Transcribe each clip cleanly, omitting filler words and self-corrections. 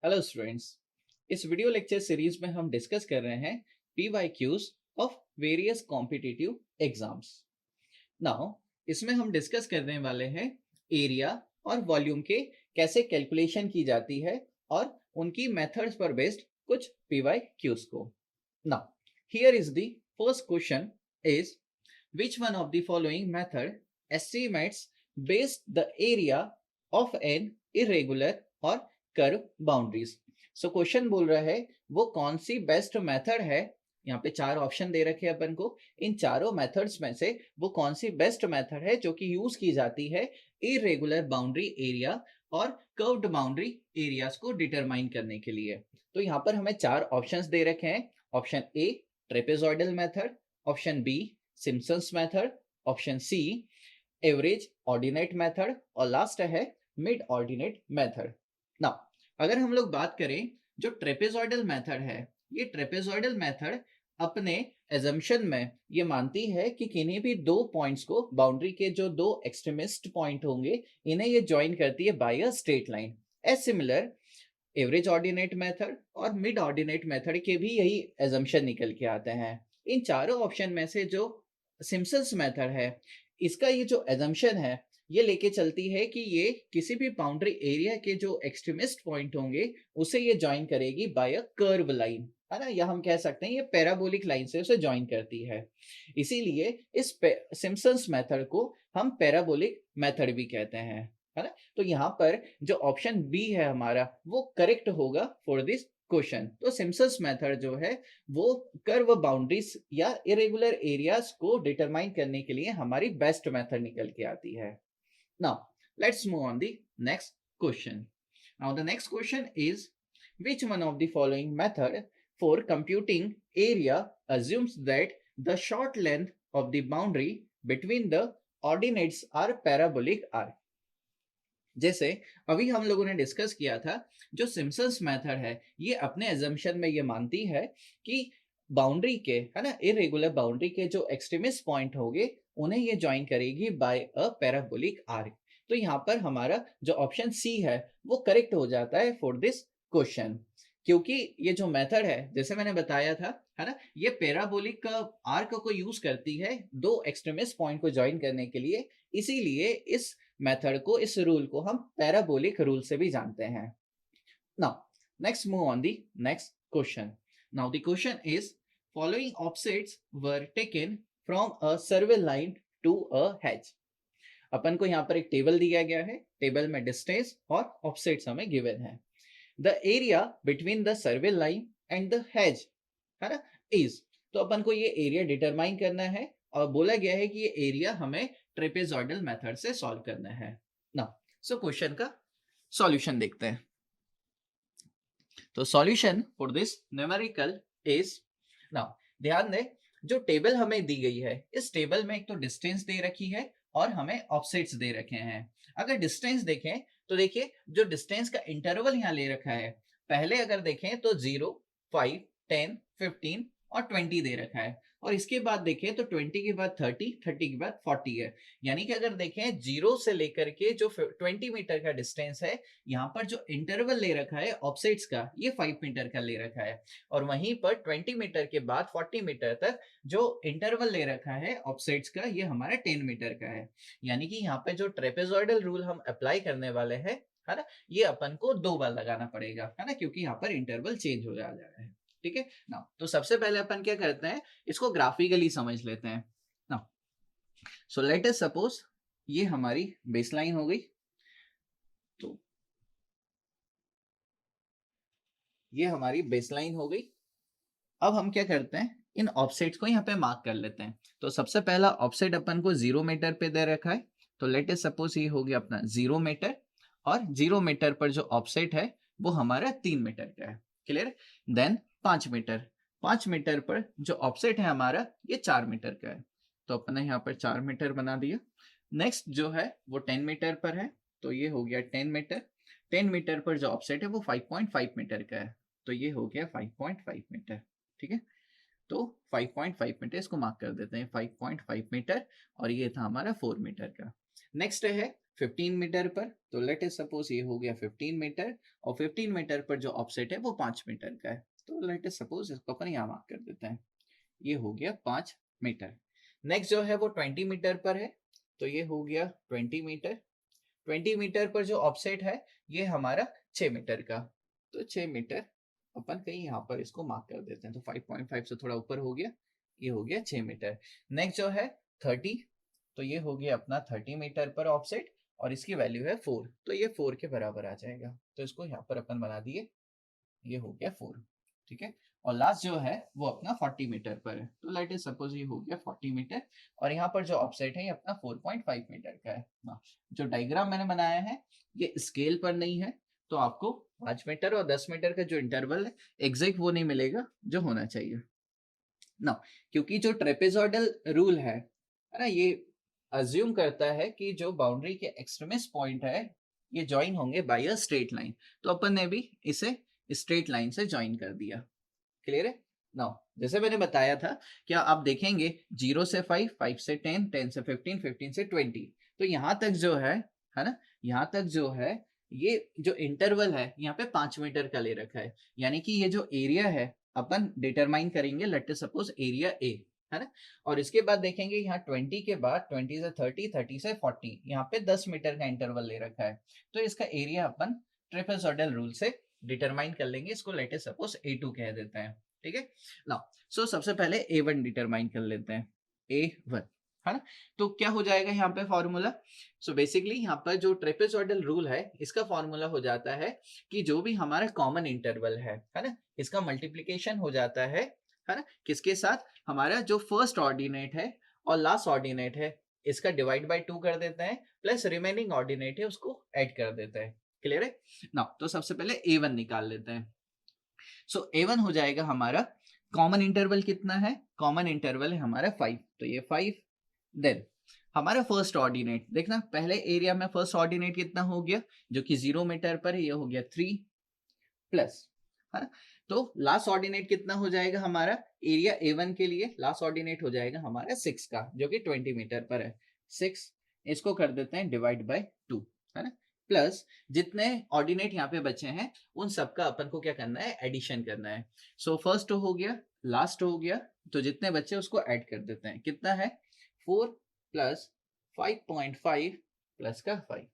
Hello students. इस video lecture series में हम डिस्कस कर रहे हैं PYQs of various competitive exams. Now इसमें हम डिस्कस करने वाले हैं एरिया और वॉल्यूम के कैसे कैलकुलेशन की जाती है और उनकी मेथड्स पर बेस्ड कुछ PYQs को। Now here is the first question is which one of the following method estimates based the area of an irregular or curve boundaries। So question बोल रहा है वो कौन सी बेस्ट मेथड है। यहाँ पे चार ऑप्शन दे रखे हैं अपन को। इन चारों मेथड्स में से वो कौन सी बेस्ट मेथड है जो कि यूज की जाती है इरेगुलर बाउंड्री एरिया और कर्व्ड बाउंड्री एरियाज को डिटरमाइन करने के लिए। तो यहाँ पर हमें चार ऑप्शंस दे रखे हैं। Option A trapezoidal method, option B Simpson's method, option C average ordinate method और लास्ट है मिड ऑर्डिनेट मेथड। नाउ अगर हम लोग बात करें जो ट्रेपेजॉइडल मेथड है, ये ट्रेपेजॉइडल मेथड अपने एजम्पशन में ये मानती है कि किन्हीं भी दो पॉइंट्स को, बाउंड्री के जो दो एक्सट्रीमिस्ट पॉइंट होंगे, इन्हें ये ज्वाइन करती है by a straight line. As similar average ordinate method और मिड ऑर्डिनेट मेथड के भी यही एजम्पशन निकल के आते हैं। इन चारों ऑप्शन में से जो सिम्पसन्स मेथड है, इसका ये जो एजम्पशन है ये लेके चलती है कि ये किसी भी बाउंड्री एरिया के जो एक्सट्रीमिस्ट पॉइंट होंगे उसे ये ज्वाइन करेगी बाय अ कर्व लाइन, है ना, या हम कह सकते हैं ये पैराबोलिक लाइन से उसे ज्वाइन करती है। इसीलिए इस सिम्पसन्स मेथड को हम पैराबोलिक मेथड भी कहते हैं, है ना। तो यहाँ पर जो ऑप्शन बी है हमारा वो करेक्ट होगा फॉर दिस क्वेश्चन। तो सिम्पसन्स मेथड जो है वो कर्व बाउंड्रीज या इरेगुलर एरियाज को डिटरमाइन करने के लिए हमारी बेस्ट मेथड निकल के आती है। Now let's move on the next question. Now the next question is which one of the following method for computing area assumes that the short length of the boundary between the ordinates are parabolic arc। जैसे अभी हम लोगों ने discuss किया था, जो Simpson's method है ये अपने एजम्पशन में ये मानती है कि बाउंड्री के, है ना, इरेगुलर बाउंड्री के जो एक्सट्रीमिस्ट पॉइंट होंगे उन्हें ये ज्वाइन करेगी बाय अ पैराबोलिक आर्क। तो यहाँ पर हमारा जो ऑप्शन सी है वो करेक्ट हो जाता है फॉर दिस क्वेश्चन, क्योंकि ये जो मेथड है जैसे मैंने बताया था, है ना, ये पैराबोलिक आर्क को यूज करती है दो एक्सट्रीमिस्ट पॉइंट को ज्वाइन करने के लिए। इसीलिए इस मेथड को, इस रूल को हम पैराबोलिक रूल से भी जानते हैं। Now next move on the next question. Now the question is following offsets were taken from a survey line to a hedge. अपन को यहाँ पर एक टेबल दिया गया है, टेबल में डिस्टेंस और ऑफसेट्स हमें गिवन है। The area between the survey line and the hedge, है ना, इज। तो अपन को ये एरिया डिटरमाइन करना है और बोला गया है कि ये एरिया हमें ट्रेपेजॉइडल मेथड से सॉल्व करना है। नाउ सो क्वेश्चन का सॉल्यूशन देखते हैं। तो solution for this numerical is, now ध्यान दें जो टेबल हमें दी गई है, इस टेबल में एक तो डिस्टेंस दे रखी है और हमें ऑफसेट्स दे रखे हैं। अगर डिस्टेंस देखें तो देखिए जो डिस्टेंस का इंटरवल यहाँ ले रखा है, पहले अगर देखें तो 0, 5, 10, 15 और 20 दे रखा है, और इसके बाद देखें तो 20 के बाद 30, 30 के बाद 40 है। यानी कि अगर देखें 0 से लेकर के जो 20 मीटर का डिस्टेंस है, यहाँ पर जो इंटरवल ले रखा है ऑफसेट्स का ये 5 मीटर का ले रखा है, और वहीं पर 20 मीटर के बाद 40 मीटर तक जो इंटरवल ले रखा है ऑफसेट्स का ये हमारा 10 मीटर का है। यानी कि यहाँ पे जो ट्रेपेजॉइडल रूल हम अप्लाई करने वाले हैं, है ना, ये अपन को दो बार लगाना पड़ेगा, है ना, क्योंकि यहाँ पर इंटरवल चेंज हो जा रहा है। ठीक है ना। तो सबसे पहले अपन क्या करते हैं, इसको ग्राफिकली समझ लेते हैं ना। सो लेट अस सपोज ये हमारी बेसलाइन हो गई, तो ये हमारी बेसलाइन हो गई। अब हम क्या करते हैं, इन ऑफसेट्स को यहाँ पे मार्क कर लेते हैं। तो सबसे पहला ऑफसेट अपन को 0 मीटर पे दे रखा है, तो लेट अस सपोज ये हो गया अपना 0 मीटर, और 0 मीटर पर जो ऑफसेट है वो हमारा 3 मीटर का है। क्लियर। देन 5 मीटर, 5 मीटर पर जो ऑफसेट है हमारा ये 4 मीटर का है, तो अपन ने यहाँ पर 4 मीटर बना दिया। नेक्स्ट जो है वो 10 मीटर पर है, तो ये हो गया 10 मीटर। 10 मीटर पर जो ऑफसेट है वो 5.5 मीटर का है, तो ये हो गया 5.5 मीटर। ठीक है, तो 5.5 मीटर इसको मार्क कर देते हैं, 5.5 मीटर, और ये था हमारा 4 मीटर का। नेक्स्ट है 15 मीटर पर, तो लेट अस सपोज ये हो गया 15 मीटर, और 15 मीटर पर जो ऑफसेट है वो 5 मीटर का है, तो लेट अस सपोज इसको अपन यहाँ मार्क कर देते हैं, ये हो गया 5 मीटर। नेक्स्ट जो है वो 20 मीटर पर है, तो ये हो गया 20 मीटर। 20 मीटर पर जो ऑफसेट है ये हमारा 6 मीटर का, तो 6 मीटर अपन कहीं यहाँ पर इसको मार्क कर देते हैं, तो 5.5 से थोड़ा ऊपर हो गया, ये हो गया 6 मीटर। नेक्स्ट जो है 30, तो ये हो गया अपना 30 मीटर पर ऑफसेट, और इसकी वैल्यू है 4, तो ये 4 के बराबर आ जाएगा, तो इसको यहाँ पर अपन बना दिए, ये हो गया 4, ठीक है। और लास्ट जो है वो अपना 40 मीटर पर है, तो लेट अस सपोज ये हो गया 40 मीटर, और यहाँ पर जो ऑफसेट है ये अपना 4.5 मीटर का है ना। जो डायग्राम मैंने बनाया है ये स्केल पर नहीं है, तो आपको 5 मीटर और 10 मीटर का जो इंटरवल है एग्जैक्ट वो नहीं मिलेगा जो होना चाहिए ना, क्योंकि जो ट्रेपेजॉइडल रूल है ना, ये अज्यूम करता है कि जो बाउंड्री के एक्सट्रीमिस्ट पॉइंट है ये ज्वाइन होंगे बाय अ स्ट्रेट लाइन, तो अपन ने भी इसे स्ट्रेट लाइन से ज्वाइन कर दिया। क्लियर है नाउ? जैसे मैंने बताया था, क्या आप देखेंगे 0 से 5, 5 से 10, 10 से 15, 15 से 20, तो यहाँ तक जो है ना, यहाँ तक जो है ये जो इंटरवल है यहाँ पे 5 मीटर का ले रखा है, यानी कि ये जो एरिया है अपन डिटरमाइन करेंगे, let us suppose area A है ना, और इसके बाद देखेंगे यहाँ 20 के बाद 20 से 30, 30 से 40, यहाँ पे 10 मीटर का इंटरवल ले रखा है, तो इसका एरिया अपन ट्रेपेजॉइडल रूल से डिटरमाइन कर लेंगे, इसको लेट अस सपोज A2 कह देते हैं, ठीक है ना। सो सबसे पहले A1 डिटरमाइन कर लेते हैं, A1 है ना, तो क्या हो जाएगा यहाँ पे फॉर्मूला। सो बेसिकली यहाँ पर जो ट्रेपेजॉइडल रूल है इसका फॉर्मूला हो जाता है कि जो भी हमारा कॉमन इंटरवल है ना, इसका मल्टीप्लीकेशन हो जाता है ना, किसके साथ, हमारा जो फर्स्ट ऑर्डिनेट है और लास्ट ऑर्डिनेट है इसका डिवाइड बाय 2 कर देते हैं, प्लस रिमेनिंग ऑर्डिनेट है उसको ऐड कर देते हैं। क्लियर है ना? तो सबसे पहले A1 निकाल लेते हैं। सो A1 हो जाएगा हमारा, कॉमन इंटरवल कितना है, कॉमन इंटरवल है हमारा 5, तो ये 5, देन हमारा फर्स्ट ऑर्डिनेट देखना, पहले एरिया में फर्स्ट ऑर्डिनेट कितना हो गया जो कि 0 मीटर पर है, ये हो गया 3 प्लस, है ना, तो लास्ट ऑर्डिनेट कितना हो जाएगा हमारा एरिया A1 के लिए, लास्ट ऑर्डिनेट हो जाएगा हमारा 6 का जो कि 20 मीटर पर है, 6, इसको कर देते हैं डिवाइड बाय 2, है ना, प्लस जितने ऑर्डिनेट यहाँ पे बचे हैं उन सबका अपन को क्या करना है, एडिशन करना है। सो फर्स्ट हो गया, लास्ट हो गया, तो जितने बचे उसको ऐड कर देते हैं, कितना है 4 प्लस 5.5 प्लस का 5।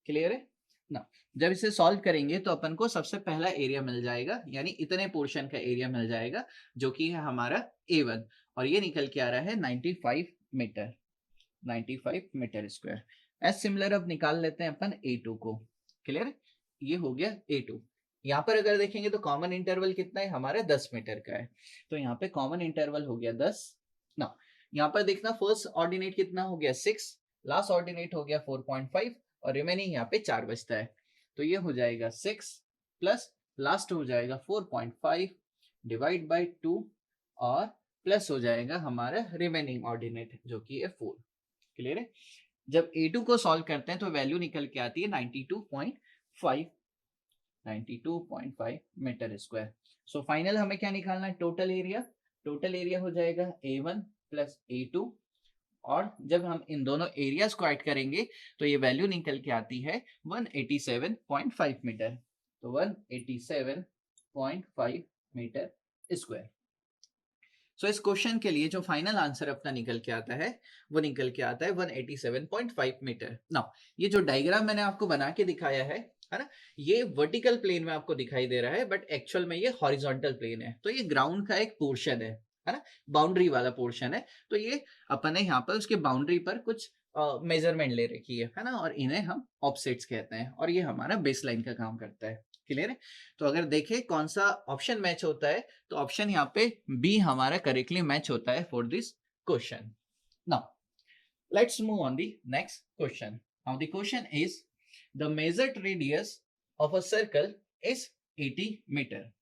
क्लियर है ना? जब इसे सॉल्व करेंगे तो अपन को सबसे पहला एरिया मिल जाएगा, यानी इतने पोर्शन का एरिया मिल जाएगा जो कि है हमारा A1, और ये निकल के आ रहा है 95 metre, 95 metre square. As similar अब निकाल लेते हैं अपन A2 को। क्लियर, ये हो गया A2। यहाँ पर अगर देखेंगे तो कॉमन इंटरवल कितना है हमारा, 10 मीटर का है, तो यहाँ पे कॉमन इंटरवल हो गया 10 ना। यहाँ पर देखना फर्स्ट ऑर्डिनेट कितना हो गया 6, लास्ट ऑर्डिनेट हो गया 4.5, और रिमेनिंग यहाँ पे 4 बचता है, तो ये हो जाएगा 6 प्लस लास्ट हो जाएगा 4.5 डिवाइड बाई 2, और प्लस हो जाएगा हमारा रिमेनिंग ऑर्डिनेट जो कि है 4। क्लियर है? जब A2 को सॉल्व करते हैं तो वैल्यू निकल के आती है 92.5 मीटर स्क्वायर। सो फाइनल हमें क्या निकालना है, टोटल एरिया। टोटल एरिया हो जाएगा A1 प्लस A2, और जब हम इन दोनों एरियाज को ऐड करेंगे तो ये वैल्यू निकल के आती है 187.5 मीटर, तो 187.5 मीटर स्क्वायर। सो इस क्वेश्चन के लिए जो फाइनल आंसर अपना निकल के आता है वो निकल के आता है 187.5 मीटर। नाउ ये जो डायग्राम मैंने आपको बना के दिखाया है ना, ये वर्टिकल प्लेन में आपको दिखाई दे रहा है, बट एक्चुअल में ये हॉरिजॉन्टल प्लेन है, तो ये ग्राउंड का एक पोर्शन है ना, बाउंड्री वाला पोर्शन है, तो ये अपन ने यहाँ पर उसके बाउंड्री पर कुछ मेजरमेंट ले रखी है ना, और इन्हें हम ऑफसेट्स कहते हैं, और ये हमारा बेस लाइन का काम करता है। क्लियर है? तो अगर देखें कौन सा ऑप्शन मैच होता है, तो ऑप्शन यहाँ पे बी हमारा करेक्टली मैच होता है for this question. Now let's move on the next question. Now the question is the measured radius of a circle is 80 metre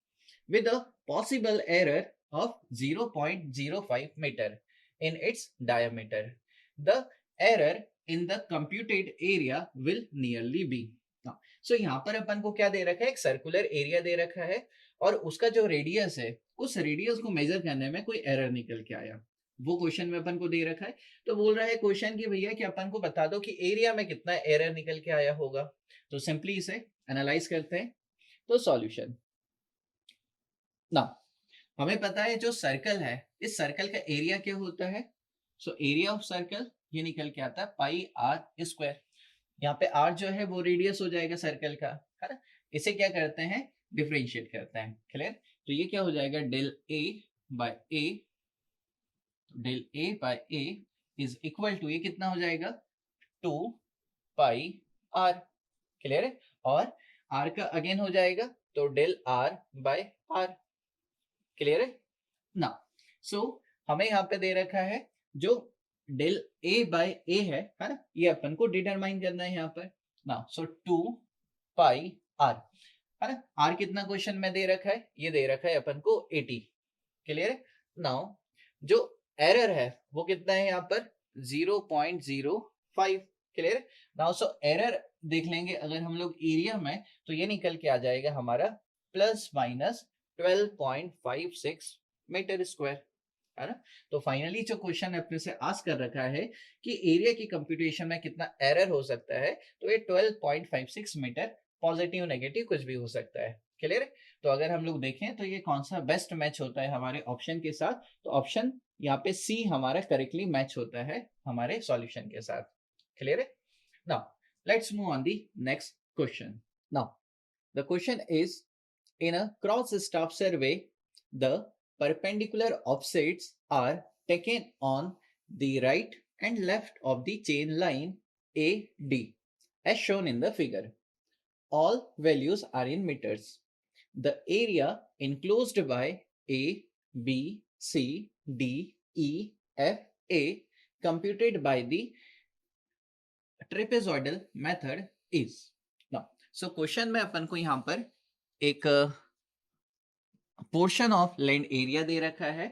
with a possible error of 0.05 meter in its diameter. The error in the computed area will nearly be. सो यहाँ पर अपन को क्या दे रखा है, एक circular area दे रखा है, और उसका जो रेडियस है उस रेडियस को मेजर करने में कोई एरर निकल के आया। वो क्वेश्चन में अपन को दे रखा है। तो बोल रहा है क्वेश्चन कि भैया कि अपन को बता दो कि एरिया में कितना एरर निकल के आया होगा। तो सिंपली इसे एनालाइज करते हैं। तो सॉल्यूशन ना, हमें पता है जो सर्कल है, इस सर्कल का एरिया क्या होता है। सो एरिया ऑफ सर्कल ये निकल के आता है पाई आर स्क्वायर। यहाँ पे आर जो है वो रेडियस हो जाएगा सर्कल का, है ना। इसे क्या करते हैं, डिफरेंशिएट करते हैं। क्लियर। तो ये क्या हो जाएगा, del A by A, del A by A is equal to, ये कितना हो जाएगा, 2 पाई आर। क्लियर है। और आर का अगेन हो जाएगा तो del R by R. Clear है ना। सो हमें यहाँ पे दे रखा है जो डेल ए बाय ए है ना, ये अपन को डिटरमाइन करना है यहाँ पर ना। सो 2 पाई आर, है ना। आर कितना क्वेश्चन में दे रखा है, ये दे रखा है अपन को 80। क्लियर है। नाउ जो एरर है वो कितना है यहाँ पर, 0.05। क्लियर है। नाउ सो एरर देख लेंगे अगर हम लोग एरिया में, तो ये निकल के आ जाएगा हमारा प्लस माइनस 12.56 मीटर स्क्वायर, है ना। तो फाइनली जो क्वेश्चन अपने से आस्क कर रखा है कि एरिया की कंप्यूटेशन में कितना एरर हो सकता है, तो ये 12.56 मीटर, पॉजिटिव नेगेटिव कुछ भी हो सकता है। क्लियर है। तो अगर हम लोग देखें तो ये कौन सा बेस्ट मैच होता है हमारे ऑप्शन के साथ, तो ऑप्शन यहाँ पे सी हमारा करेक्टली मैच होता है हमारे सॉल्यूशन के साथ। क्लियर है। Now let's move on the next question. Now the question is, in a cross staff survey, the perpendicular offsets are taken on the right and left of the chain line AD as shown in the figure. All values are in meters. The area enclosed by A, B, C, D, E, F, A computed by the trapezoidal method is. Now, so question में अपन को यहाँ पर एक portion of land area दे रखा है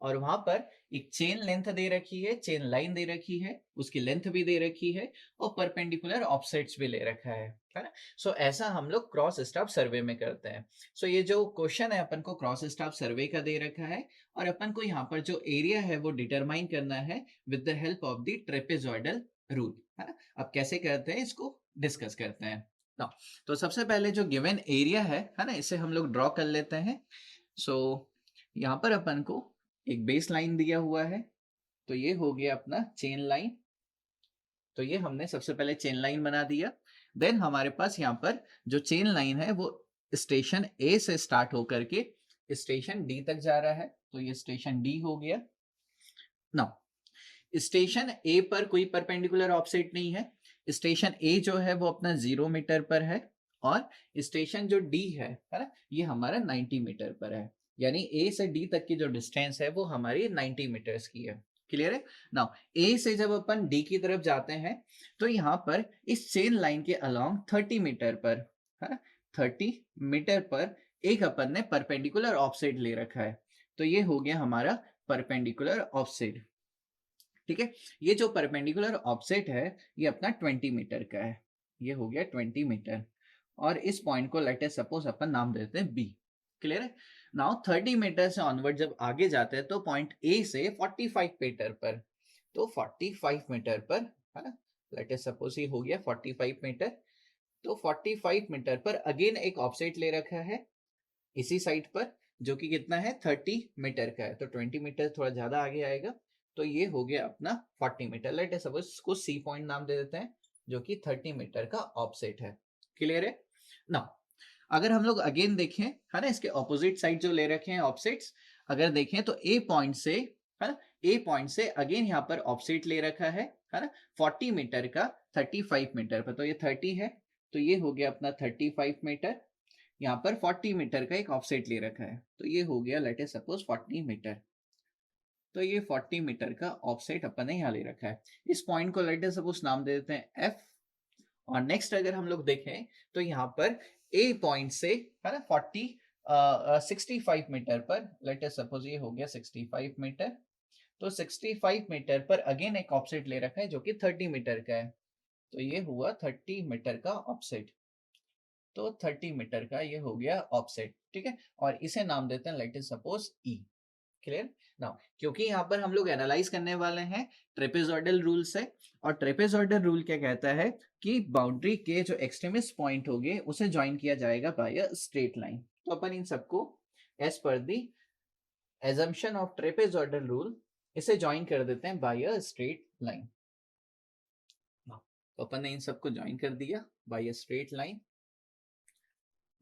और वहां पर एक चेन लेंथ दे रखी है, चेन लाइन दे रखी है, उसकी लेंथ भी दे रखी है और परपेंडिकुलर ऑफसेट्स भी ले रखा है ना। सो ऐसा हम लोग क्रॉस स्टाफ सर्वे में करते हैं। सो ये जो क्वेश्चन है अपन को क्रॉस स्टाफ सर्वे का दे रखा है और अपन को यहाँ पर जो एरिया है वो डिटरमाइन करना है with the help of the trapezoidal rule, है ना। अब कैसे करते हैं इसको डिस्कस करते हैं ना। तो सबसे पहले जो गिवन एरिया है ना, इसे हम लोग ड्रॉ कर लेते हैं। सो यहाँ पर अपन को एक बेस लाइन दिया हुआ है, तो ये हो गया अपना चेन लाइन। तो ये हमने सबसे पहले चेन लाइन बना दिया। देन हमारे पास यहाँ पर जो चेन लाइन है वो स्टेशन ए से स्टार्ट होकर के स्टेशन डी तक जा रहा है, तो ये स्टेशन डी हो गया। नाउ स्टेशन ए पर कोई परपेंडिकुलर ऑफसेट नहीं है। स्टेशन ए जो है वो अपना 0 मीटर पर है और स्टेशन जो डी है ना, ये हमारा 90 मीटर पर है। यानी ए से डी तक की जो डिस्टेंस है वो हमारी 90 मीटर्स की है। क्लियर है। नाउ ए से जब अपन डी की तरफ जाते हैं तो यहाँ पर इस चेन लाइन के अलोंग 30 मीटर पर, है ना, 30 मीटर पर एक अपन ने परपेंडिकुलर ऑफसेट ले रखा है। तो ये हो गया हमारा परपेंडिकुलर ऑफसेट। ठीक है। ये जो परपेंडिकुलर ऑफसेट है ये अपना 20 मीटर का है। ये हो गया 20 मीटर और इस पॉइंट को लेट अस सपोज अपन नाम देते हैं बी। क्लियर है। नाउ 30 मीटर से ऑनवर्ड जब आगे जाते हैं तो पॉइंट ए से 45 मीटर पर, तो 45 मीटर पर, है ना, लेट अस सपोज ये हो गया 45 मीटर। तो 45 मीटर पर अगेन एक ऑफसेट ले रखा है इसी साइड पर, जो कि कितना है 30 मीटर का है। तो 20 मीटर थोड़ा ज्यादा आगे आएगा, तो ये हो गया अपना 40 मीटर। लेट अस सपोज इसको सी पॉइंट नाम दे देते हैं, जो कि 30 मीटर का ऑफसेट है। क्लियर है ना। अगर हम लोग अगेन देखें, है ना, इसके ऑपोजिट साइड जो ले रखे हैं ऑफसेट्स, अगर देखें तो ए पॉइंट से, है ना, ए पॉइंट से अगेन यहाँ पर ऑफसेट ले रखा है ना, 40 मीटर का 35 मीटर पर। तो ये 30 है, तो ये हो गया अपना 35 मीटर। यहाँ पर 40 मीटर का एक ऑफसेट ले रखा है, तो ये हो गया लेट अस सपोज 40 मीटर। तो ये 40 मीटर का ऑफसेट अपन ने यहाँ ले रखा है। इस पॉइंट को लेट अस सपोज नाम दे देते हैं एफ। और नेक्स्ट अगर हम लोग देखें तो यहाँ पर ए पॉइंट से, है ना, 65 मीटर पर, लेट अस सपोज ये हो गया 65 मीटर। तो 65 मीटर पर अगेन एक ऑफसेट ले रखा है जो कि 30 मीटर का है, तो ये हुआ 30 मीटर का ऑफसेट। तो 30 मीटर का ये हो गया ऑफसेट। ठीक है। और इसे नाम देते हैं let us suppose E. Clear now, क्योंकि यहाँ पर हम लोग एनालाइज करने वाले हैं ट्रेपेजॉइडल रूल से, और ट्रेपेजॉइडल रूल क्या कहता है कि बाउंड्री के जो एक्सट्रीमिस्ट पॉइंट होंगे उसे ज्वाइन किया जाएगा बाय अ स्ट्रेट लाइन। तो अपन इन सबको as per the assumption of trapezoidal rule इसे ज्वाइन कर देते हैं बाय अ स्ट्रेट लाइन। तो अपन ने इन सबको ज्वाइन कर दिया by a straight line.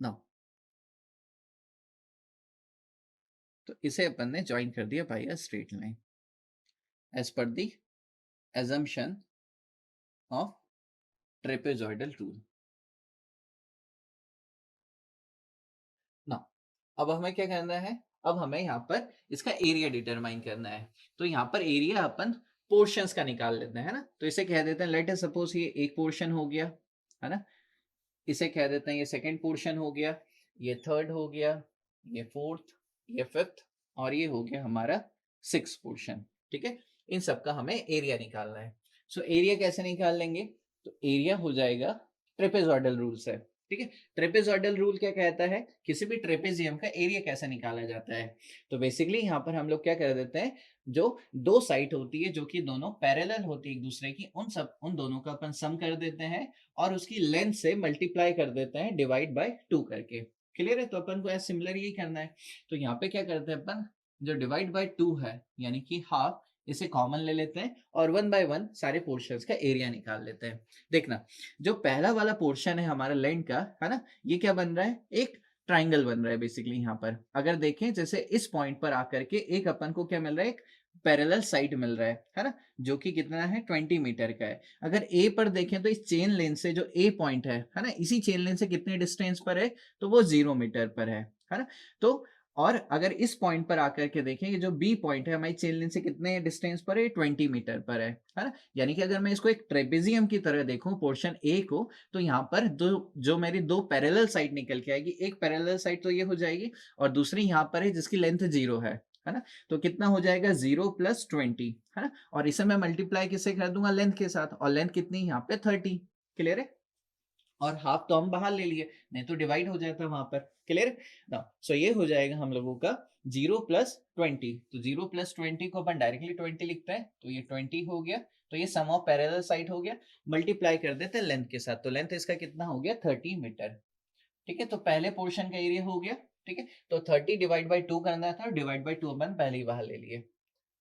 Now तो इसे अपन ने ज्वाइन कर दिया by a straight line as per the assumption of trapezoidal rule। Now अब हमें क्या करना है, अब हमें यहाँ पर इसका एरिया डिटरमाइन करना है। तो यहाँ पर एरिया अपन पोर्शंस का निकाल लेते हैं, है ना। तो इसे कह देते हैं, लेट अस सपोज ये एक पोर्शन हो गया, है ना। इसे कह देते हैं ये सेकंड पोर्शन हो गया, ये थर्ड हो गया, ये फोर्थ, ये फिफ्थ, और ये हो गया हमारा सिक्स पोर्शन। ठीक है, इन सब का हमें एरिया निकालना है। सो एरिया कैसे निकाल लेंगे, तो एरिया हो जाएगा ट्रेपेजॉइडल रूल से। ठीक है, ट्रेपेजॉइडल रूल क्या कहता है, किसी भी ट्रेपेजियम का एरिया कैसे निकाला जाता है। तो बेसिकली यहाँ पर हम लोग क्या कर देते हैं, जो दो साइड होती है जो कि दोनों पैरेलल होती है एक दूसरे की, उन दोनों का अपन सम कर देते हैं और उसकी लेंथ से मल्टीप्लाई कर देते हैं डिवाइड बाय 2 करके। क्लियर है, तो अपन को ऐसे सिमिलर यही करना है। तो यहाँ पे क्या करते हैं अपन, जो डिवाइड बाय 2 है यानी कि हाफ, इसे कॉमन ले लेते हैं और 1 बाय 1 सारे पोर्शंस का एरिया निकाल लेते हैं। देखना, जो पहला वाला पोर्शन है हमारा लेंथ का, है ना, ये क्या बन रहा है, एक ट्राइंगल बन रहा है बेसिकली। यहाँ पर अगर देखें, जैसे इस पॉइंट पर आकर के एक अपन को क्या मिल रहा है, एक पैरेलल साइड मिल रहा है ना, जो कि कितना है 20 मीटर का है। अगर ए पर देखें तो इस चेन लेन से जो ए पॉइंट है ना, इसी चेन लेन से कितने डिस्टेंस पर है, तो वो 0 मीटर पर है ना। तो और अगर इस पॉइंट पर आकर के देखें, ये जो बी पॉइंट है हमारी चेन लेन से कितने डिस्टेंस पर है, 20 मीटर पर है ना। यानी कि अगर मैं इसको एक ट्रेपेजियम की तरह देखूं पोर्शन ए को, तो यहाँ पर जो मेरी दो पैरेलल साइड निकल के आएगी, एक पैरेलल साइड तो ये हो जाएगी और दूसरी यहाँ पर है जिसकी लेंथ 0 है ना। तो कितना हो जाएगा 0 + 20, है ना। और इसे मैं मल्टीप्लाई किससे कर दूंगा, लेंथ के साथ, और लेंथ कितनी यहाँ पे 30। क्लियर है, और हाफ तो हम बाहर ले लिए, नहीं तो डिवाइड हो जाता वहां पर। क्लियर ना, सो ये हो जाएगा हम लोगों का 0 + 20। तो 0 + 20 को अपन डायरेक्टली 20 लिखते हैं, तो ये 20 हो गया। तो ये सम ऑफ पैरेलल साइड हो गया, मल्टीप्लाई कर देते हैं लेंथ के साथ, तो लेंथ इसका कितना हो गया 30 मीटर। ठीक है, तो पहले पोर्शन का एरिया हो गया। ठीक है, तो 30 डिवाइड बाई 2 करना था, डिवाइड बाई 2 अपन पहले ही बाहर ले लिए।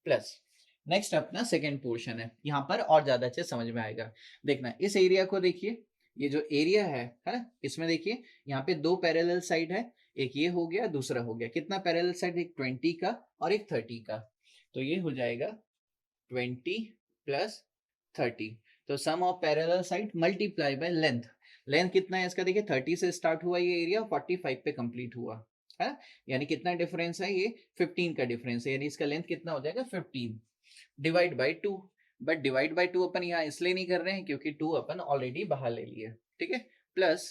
प्लस नेक्स्ट अपना सेकेंड पोर्शन है, यहाँ पर और ज्यादा अच्छे समझ में आएगा। देखना, इस एरिया को देखिए, ये जो एरिया है ना, इसमें देखिए यहाँ पे दो पैरेलल साइड है, एक ये हो गया, दूसरा हो गया, कितना पैरेलल साइड, एक 20 का और एक 30 का। तो ये हो जाएगा 20 + 30। तो sum of parallel side multiply by length. Length कितना है इसका, देखिए 30 से स्टार्ट हुआ ये एरिया, 45 पे कंप्लीट हुआ है, यानी कितना डिफरेंस है, ये 15 का डिफरेंस है, यानी इसका लेंथ कितना हो जाएगा 15 divide by 2। But divide by 2 अपन यहाँ इसलिए नहीं कर रहे हैं क्योंकि 2 अपन ऑलरेडी बाहर ले लिए। ठीक है, प्लस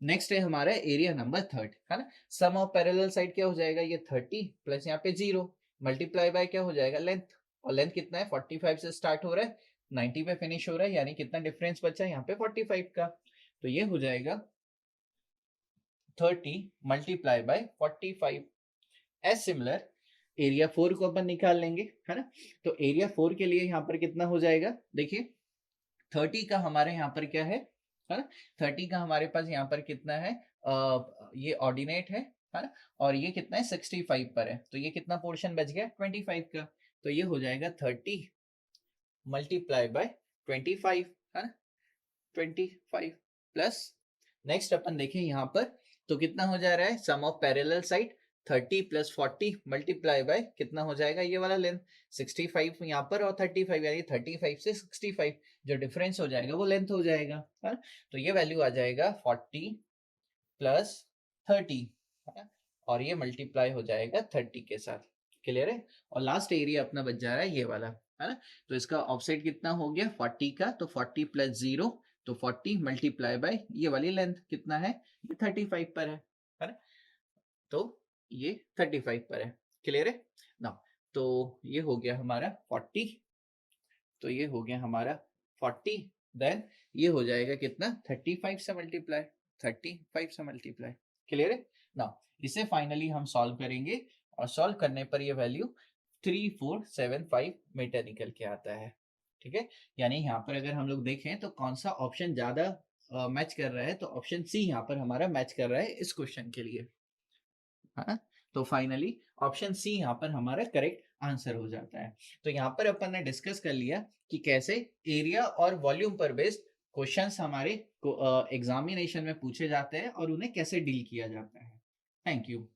नेक्स्ट है हमारा एरिया नंबर थर्ड, है ना। सम ऑफ पैरेलल साइड क्या हो जाएगा, ये 30 प्लस यहाँ पे 0 मल्टीप्लाई बाय क्या हो जाएगा लेंथ, और लेंथ कितना है 45 से स्टार्ट हो रहा है, 90 पे फिनिश हो रहा है, यानी कितना डिफरेंस बचा है यहाँ पे 45 का। तो ये हो जाएगा 30 multiply by 45। As similar area 4 को अपन निकाल लेंगे, है ना। तो एरिया 4 के लिए यहाँ पर कितना हो जाएगा, देखिए 30 का हमारे यहाँ पर क्या है ना, 30 का हमारे पास यहाँ पर कितना है, ये ऑर्डिनेट है ना, और ये कितना है 65 पर है, तो ये कितना पोर्शन बच गया 25 का। तो ये हो जाएगा 30 मल्टीप्लाई बाय 25, है ना, 25 प्लस नेक्स्ट अपन देखें यहाँ पर, तो कितना हो जा रहा है, sum of parallel side 30 + 40 multiply by कितना हो जाएगा, ये वाला लेंथ 65 यहाँ पर और 35, यानी 35 से 65 जो डिफरेंस हो जाएगा वो लेंथ हो जाएगा, है। तो ये वैल्यू आ जाएगा 40 + 30, है, और ये मल्टीप्लाई हो जाएगा 30 के साथ। क्लियर है, और लास्ट एरिया अपना बच जा रहा है ये वाला, है ना। तो इसका ऑफसेट कितना हो गया 40 का, तो 40 + 0, तो 40 मल्टीप्लाई बाय ये वाली लेंथ कितना है, ये 35 पर है ना। तो ये 35 पर है। क्लियर है ना, तो ये हो गया हमारा 40, तो ये हो गया हमारा 40, देन ये हो जाएगा कितना 35 से मल्टीप्लाई, 35 से मल्टीप्लाई। क्लियर है ना, इसे फाइनली हम सॉल्व करेंगे और सॉल्व करने पर ये वैल्यू 3475 मीटर निकल के आता है। ठीक है, यानी यहाँ पर अगर हम लोग देखें तो कौन सा ऑप्शन ज्यादा मैच कर रहा है, तो ऑप्शन सी यहाँ पर हमारा मैच कर रहा है इस क्वेश्चन के लिए। हाँ, तो फाइनली ऑप्शन सी यहाँ पर हमारा करेक्ट आंसर हो जाता है। तो यहाँ पर अपन ने डिस्कस कर लिया कि कैसे एरिया और वॉल्यूम पर बेस्ड क्वेश्चंस हमारे एग्जामिनेशन में पूछे जाते हैं और उन्हें कैसे डील किया जाता है। Thank you.